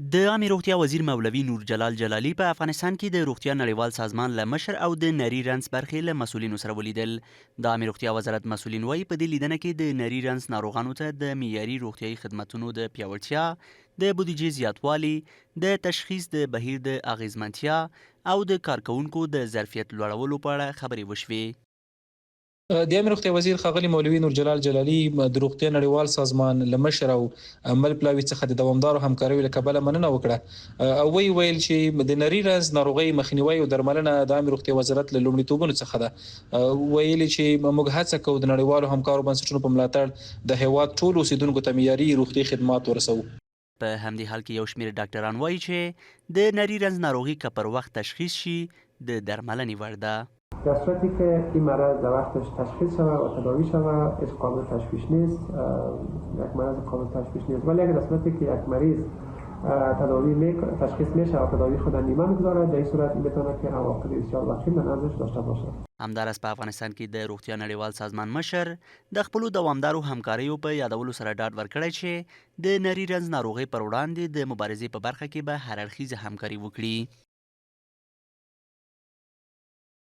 د عامې روغتیا وزیر مولوي نور جلال جلالي په افغانستان کې د روغتیا نړیوال سازمان له مشر او د نري رنځ برخې له مسولینو سره ولیدل. د عامې روغتیا وزارت مسولین وایي په دې لیدنه کې د نري رنځ ناروغانو ته د معیاري روغتیایي خدمتونو د پیاوړتیا، د بودیجې زیاتوالي، د تشخیص د بهیر د اغیزمنتیا او د کارکوونکو د ظرفیت لوړولو په اړه خبرې وشوې. د عامې روغتیا وزیر ښاغلي مولوي نور جلال جلالي د روغتیا نړیوال سازمان له مشر او مل پلاوي څخه د دوامدارو همکاریو له کبله مننه وکړه او ویل چې د نري رنځ ناروغۍ مخنیوي او درملنه د عامې روغتیا وزارت له لومړیتوبونو څخه ده. ویل چې موږ هڅه کوو د نړیوالو همکارو بنسټونو په ملاتړ د هیواد ټولو اوسیدونکو ته معیاري روغتي خدمات ورسوو. په همدې حال کې یو شمېر ډاکټران وایي چې د نري رنځ ناروغي که پر وخت تشخیص شي د درملنې وړ ده. در صورتی که این مرض در وقتش تشخیص شود و تداوی شود از قابل تشخیص نیست، یک مرض قابل تشخیص نیست، ولی اگر در صورتی که یک مریض تشخیص میشه و تداوی خود نیمه میگذاره، در این صورت این بتونه که عواقب بسیار وخیم به نظرش داشته باشه. همدارس په افغانستان کې د روغتیا نړیوال سازمان مشر د خپلو دوامدارو همکاریو په یادولو سره ډاډ ورکړی چې د نري رنځ ناروغۍ پر وړاندې د مبارزې په برخه کې به هر اړخیزه همکاري وکړي.